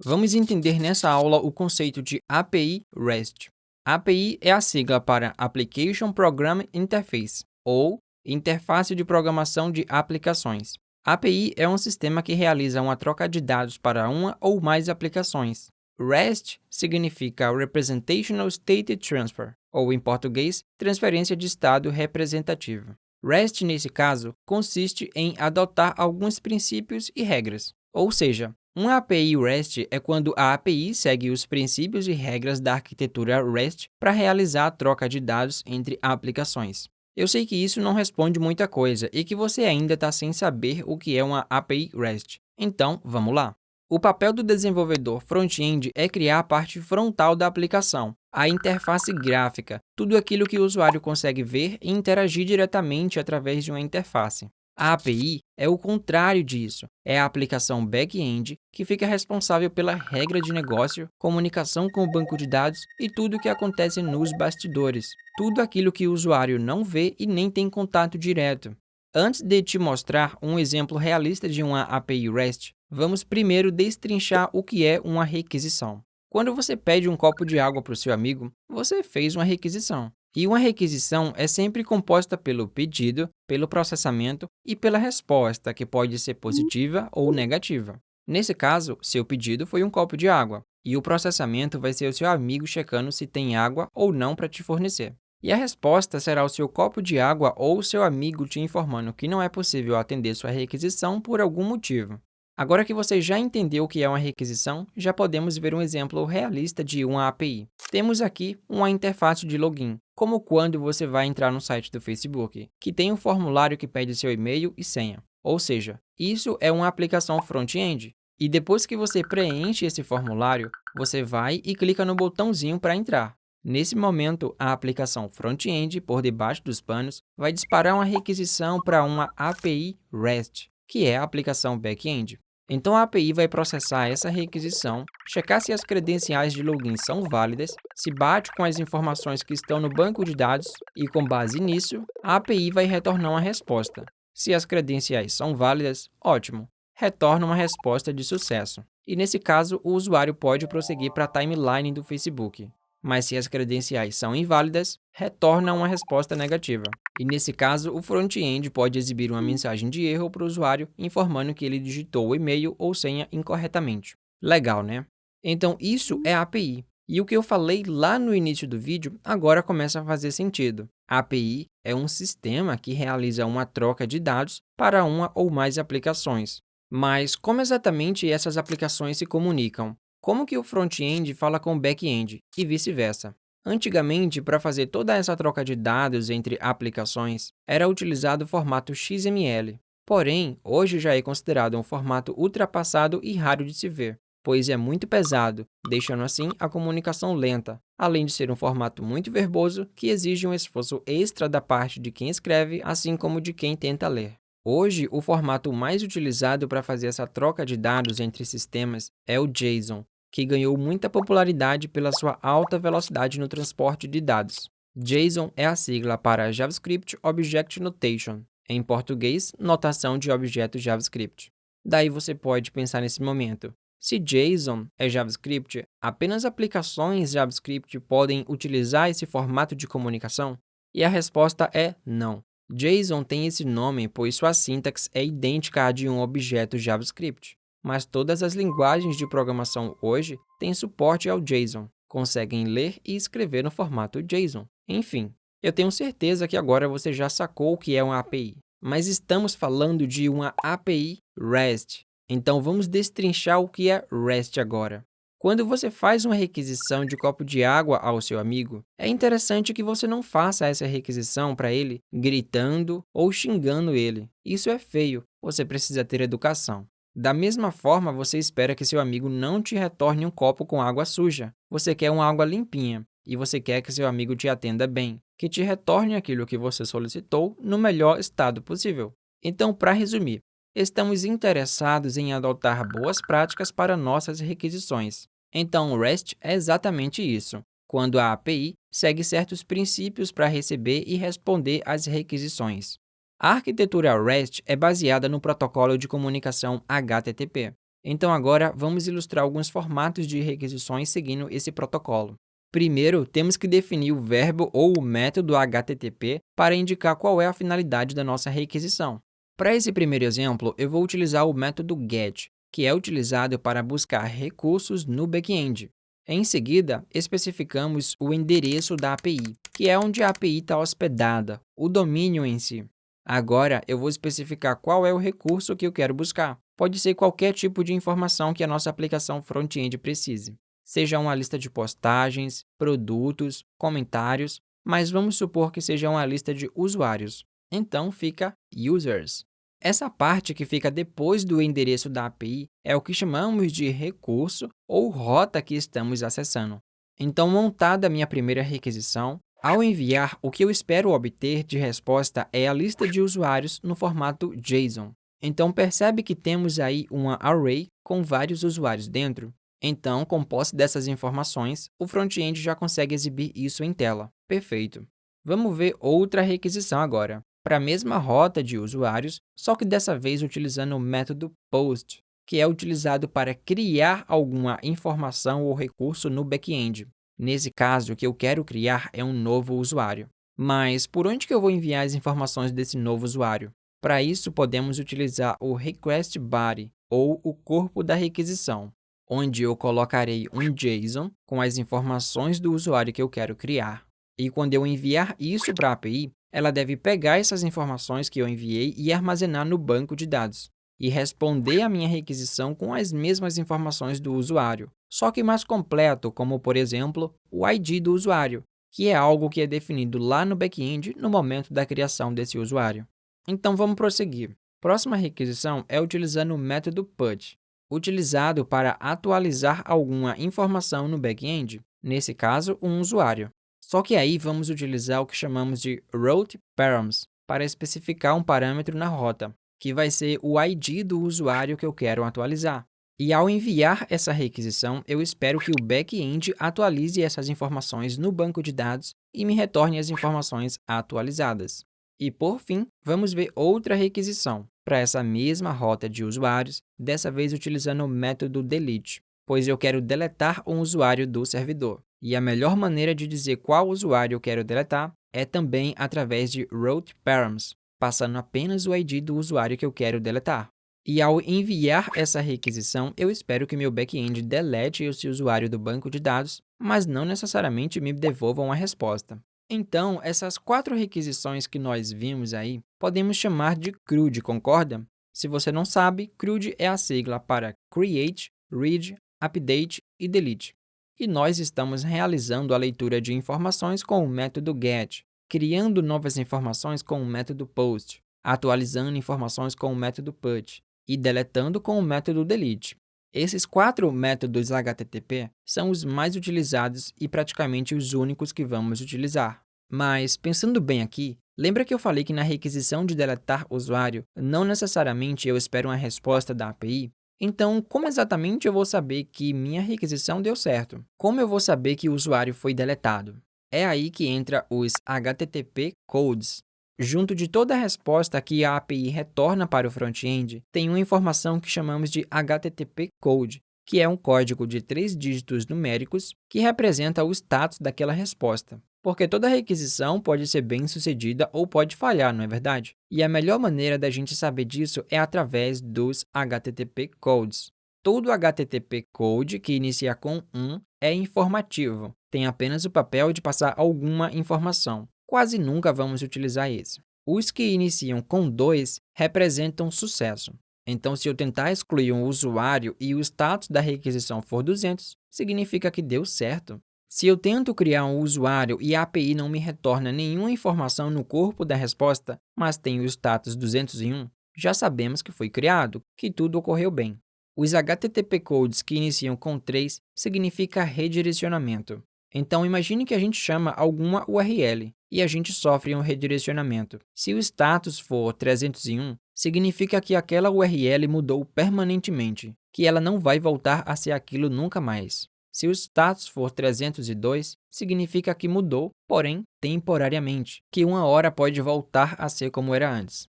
Vamos entender nessa aula o conceito de API REST. API é a sigla para Application Programming Interface, ou Interface de Programação de Aplicações. API é um sistema que realiza uma troca de dados para uma ou mais aplicações. REST significa Representational State Transfer, ou em português, transferência de estado representativo. REST, nesse caso, consiste em adotar alguns princípios e regras, ou seja, uma API REST é quando a API segue os princípios e regras da arquitetura REST para realizar a troca de dados entre aplicações. Eu sei que isso não responde muita coisa e que você ainda está sem saber o que é uma API REST. Então, vamos lá! O papel do desenvolvedor front-end é criar a parte frontal da aplicação, a interface gráfica, tudo aquilo que o usuário consegue ver e interagir diretamente através de uma interface. A API é o contrário disso, é a aplicação back-end que fica responsável pela regra de negócio, comunicação com o banco de dados e tudo o que acontece nos bastidores, tudo aquilo que o usuário não vê e nem tem contato direto. Antes de te mostrar um exemplo realista de uma API REST, vamos primeiro destrinchar o que é uma requisição. Quando você pede um copo de água para o seu amigo, você fez uma requisição. E uma requisição é sempre composta pelo pedido, pelo processamento e pela resposta, que pode ser positiva ou negativa. Nesse caso, seu pedido foi um copo de água, e o processamento vai ser o seu amigo checando se tem água ou não para te fornecer. E a resposta será o seu copo de água ou o seu amigo te informando que não é possível atender sua requisição por algum motivo. Agora que você já entendeu o que é uma requisição, já podemos ver um exemplo realista de uma API. Temos aqui uma interface de login, como quando você vai entrar no site do Facebook, que tem um formulário que pede seu e-mail e senha. Ou seja, isso é uma aplicação front-end. E depois que você preenche esse formulário, você vai e clica no botãozinho para entrar. Nesse momento, a aplicação front-end, por debaixo dos panos, vai disparar uma requisição para uma API REST, que é a aplicação back-end. Então, a API vai processar essa requisição, checar se as credenciais de login são válidas, se bate com as informações que estão no banco de dados e, com base nisso, a API vai retornar uma resposta. Se as credenciais são válidas, ótimo, retorna uma resposta de sucesso. E, nesse caso, o usuário pode prosseguir para a timeline do Facebook. Mas se as credenciais são inválidas, retorna uma resposta negativa. E nesse caso, o front-end pode exibir uma mensagem de erro para o usuário, informando que ele digitou o e-mail ou senha incorretamente. Legal, né? Então, isso é a API. E o que eu falei lá no início do vídeo agora começa a fazer sentido. A API é um sistema que realiza uma troca de dados para uma ou mais aplicações. Mas como exatamente essas aplicações se comunicam? Como que o front-end fala com o back-end e vice-versa? Antigamente, para fazer toda essa troca de dados entre aplicações, era utilizado o formato XML. Porém, hoje já é considerado um formato ultrapassado e raro de se ver, pois é muito pesado, deixando assim a comunicação lenta, além de ser um formato muito verboso que exige um esforço extra da parte de quem escreve, assim como de quem tenta ler. Hoje, o formato mais utilizado para fazer essa troca de dados entre sistemas é o JSON, que ganhou muita popularidade pela sua alta velocidade no transporte de dados. JSON é a sigla para JavaScript Object Notation, em português, notação de objetos JavaScript. Daí você pode pensar nesse momento, se JSON é JavaScript, apenas aplicações JavaScript podem utilizar esse formato de comunicação? E a resposta é não. JSON tem esse nome pois sua sintaxe é idêntica à de um objeto JavaScript. Mas todas as linguagens de programação hoje têm suporte ao JSON, conseguem ler e escrever no formato JSON. Enfim, eu tenho certeza que agora você já sacou o que é uma API, mas estamos falando de uma API REST. Então vamos destrinchar o que é REST agora. Quando você faz uma requisição de copo de água ao seu amigo, é interessante que você não faça essa requisição para ele gritando ou xingando ele. Isso é feio, você precisa ter educação. Da mesma forma, você espera que seu amigo não te retorne um copo com água suja. Você quer uma água limpinha e você quer que seu amigo te atenda bem, que te retorne aquilo que você solicitou no melhor estado possível. Então, para resumir, estamos interessados em adotar boas práticas para nossas requisições. Então, o REST é exatamente isso, quando a API segue certos princípios para receber e responder às requisições. A arquitetura REST é baseada no protocolo de comunicação HTTP. Então agora vamos ilustrar alguns formatos de requisições seguindo esse protocolo. Primeiro, temos que definir o verbo ou o método HTTP para indicar qual é a finalidade da nossa requisição. Para esse primeiro exemplo, eu vou utilizar o método GET, que é utilizado para buscar recursos no back-end. Em seguida, especificamos o endereço da API, que é onde a API está hospedada, o domínio em si. Agora, eu vou especificar qual é o recurso que eu quero buscar. Pode ser qualquer tipo de informação que a nossa aplicação front-end precise, seja uma lista de postagens, produtos, comentários, mas vamos supor que seja uma lista de usuários. Então, fica users. Essa parte que fica depois do endereço da API é o que chamamos de recurso ou rota que estamos acessando. Então, montada a minha primeira requisição, ao enviar, o que eu espero obter de resposta é a lista de usuários no formato JSON. Então, percebe que temos aí uma array com vários usuários dentro? Então, com posse dessas informações, o front-end já consegue exibir isso em tela. Perfeito. Vamos ver outra requisição agora, para a mesma rota de usuários, só que dessa vez utilizando o método POST, que é utilizado para criar alguma informação ou recurso no back-end. Nesse caso, o que eu quero criar é um novo usuário. Mas por onde que eu vou enviar as informações desse novo usuário? Para isso, podemos utilizar o request body, ou o corpo da requisição, onde eu colocarei um JSON com as informações do usuário que eu quero criar. E quando eu enviar isso para a API, ela deve pegar essas informações que eu enviei e armazenar no banco de dados, e responder à minha requisição com as mesmas informações do usuário, só que mais completo, como, por exemplo, o ID do usuário, que é algo que é definido lá no back-end no momento da criação desse usuário. Então, vamos prosseguir. Próxima requisição é utilizando o método put, utilizado para atualizar alguma informação no back-end, nesse caso, um usuário. Só que aí vamos utilizar o que chamamos de route params para especificar um parâmetro na rota, que vai ser o ID do usuário que eu quero atualizar. E ao enviar essa requisição, eu espero que o back-end atualize essas informações no banco de dados e me retorne as informações atualizadas. E por fim, vamos ver outra requisição para essa mesma rota de usuários, dessa vez utilizando o método delete, pois eu quero deletar um usuário do servidor. E a melhor maneira de dizer qual usuário eu quero deletar é também através de route params, passando apenas o ID do usuário que eu quero deletar. E ao enviar essa requisição, eu espero que meu back-end delete esse usuário do banco de dados, mas não necessariamente me devolva uma resposta. Então, essas 4 requisições que nós vimos aí, podemos chamar de CRUD, concorda? Se você não sabe, CRUD é a sigla para Create, Read, Update e Delete. E nós estamos realizando a leitura de informações com o método GET, criando novas informações com o método POST, atualizando informações com o método PUT e deletando com o método DELETE. Esses 4 métodos HTTP são os mais utilizados e praticamente os únicos que vamos utilizar. Mas, pensando bem aqui, lembra que eu falei que na requisição de deletar usuário, não necessariamente eu espero uma resposta da API? Então, como exatamente eu vou saber que minha requisição deu certo? Como eu vou saber que o usuário foi deletado? É aí que entra os HTTP codes. Junto de toda a resposta que a API retorna para o front-end, tem uma informação que chamamos de HTTP code, que é um código de 3 dígitos numéricos que representa o status daquela resposta. Porque toda requisição pode ser bem-sucedida ou pode falhar, não é verdade? E a melhor maneira da gente saber disso é através dos HTTP codes. Todo HTTP code que inicia com 1 é informativo, tem apenas o papel de passar alguma informação. Quase nunca vamos utilizar esse. Os que iniciam com 2 representam sucesso. Então, se eu tentar excluir um usuário e o status da requisição for 200, significa que deu certo. Se eu tento criar um usuário e a API não me retorna nenhuma informação no corpo da resposta, mas tem o status 201, já sabemos que foi criado, que tudo ocorreu bem. Os HTTP codes que iniciam com 3 significa redirecionamento. Então, imagine que a gente chama alguma URL e a gente sofre um redirecionamento. Se o status for 301, significa que aquela URL mudou permanentemente, que ela não vai voltar a ser aquilo nunca mais. Se o status for 302, significa que mudou, porém temporariamente, que uma hora pode voltar a ser como era antes.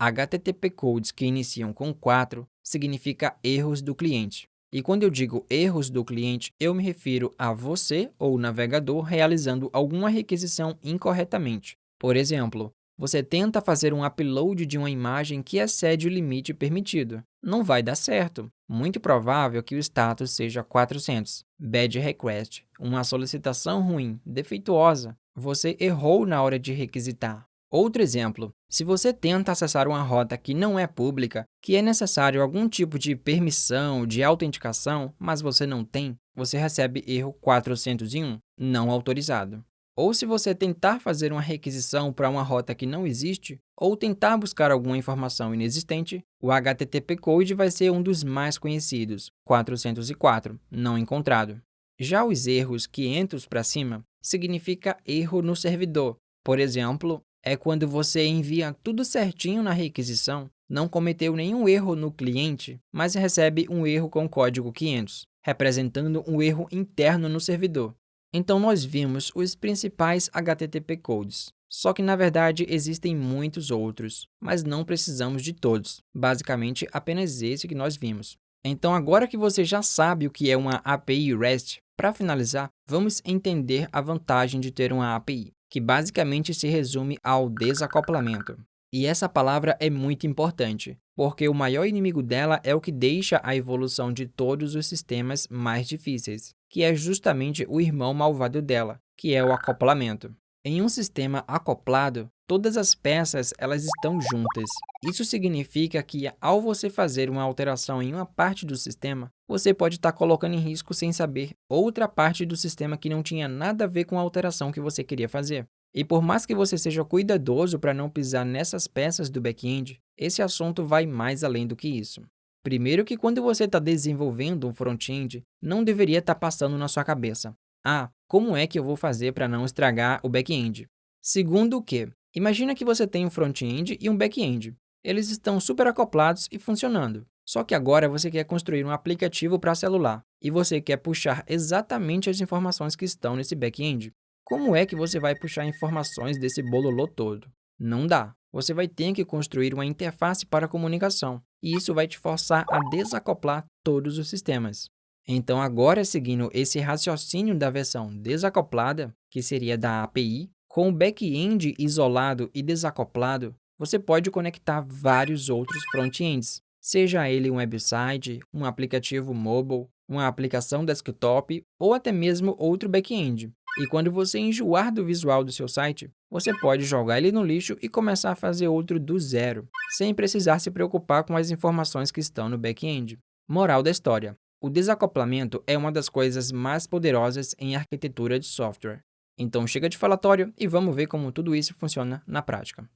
HTTP codes que iniciam com 4 significa erros do cliente. E quando eu digo erros do cliente, eu me refiro a você ou o navegador realizando alguma requisição incorretamente. Por exemplo, você tenta fazer um upload de uma imagem que excede o limite permitido. Não vai dar certo. Muito provável que o status seja 400. Bad request, uma solicitação ruim, defeituosa. Você errou na hora de requisitar. Outro exemplo, se você tenta acessar uma rota que não é pública, que é necessário algum tipo de permissão, de autenticação, mas você não tem, você recebe erro 401, não autorizado. Ou se você tentar fazer uma requisição para uma rota que não existe, ou tentar buscar alguma informação inexistente, o HTTP code vai ser um dos mais conhecidos, 404, não encontrado. Já os erros 500 para cima significa erro no servidor. Por exemplo, é quando você envia tudo certinho na requisição, não cometeu nenhum erro no cliente, mas recebe um erro com código 500, representando um erro interno no servidor. Então, nós vimos os principais HTTP codes. Só que, na verdade, existem muitos outros, mas não precisamos de todos. Basicamente, apenas esse que nós vimos. Então, agora que você já sabe o que é uma API REST, para finalizar, vamos entender a vantagem de ter uma API, que basicamente se resume ao desacoplamento. E essa palavra é muito importante, porque o maior inimigo dela é o que deixa a evolução de todos os sistemas mais difíceis, que é justamente o irmão malvado dela, que é o acoplamento. Em um sistema acoplado, todas as peças elas estão juntas. Isso significa que, ao você fazer uma alteração em uma parte do sistema, você pode estar colocando em risco sem saber outra parte do sistema que não tinha nada a ver com a alteração que você queria fazer. E por mais que você seja cuidadoso para não pisar nessas peças do back-end, esse assunto vai mais além do que isso. Primeiro que quando você está desenvolvendo um front-end, não deveria estar passando na sua cabeça: como é que eu vou fazer para não estragar o back-end? Segundo que, imagina que você tem um front-end e um back-end. Eles estão super acoplados e funcionando. Só que agora você quer construir um aplicativo para celular e você quer puxar exatamente as informações que estão nesse back-end. Como é que você vai puxar informações desse bololô todo? Não dá. Você vai ter que construir uma interface para comunicação, e isso vai te forçar a desacoplar todos os sistemas. Então, agora seguindo esse raciocínio da versão desacoplada, que seria da API, com o back-end isolado e desacoplado, você pode conectar vários outros front-ends, seja ele um website, um aplicativo mobile, uma aplicação desktop ou até mesmo outro back-end. E quando você enjoar do visual do seu site, você pode jogar ele no lixo e começar a fazer outro do zero, sem precisar se preocupar com as informações que estão no back-end. Moral da história: o desacoplamento é uma das coisas mais poderosas em arquitetura de software. Então chega de falatório e vamos ver como tudo isso funciona na prática.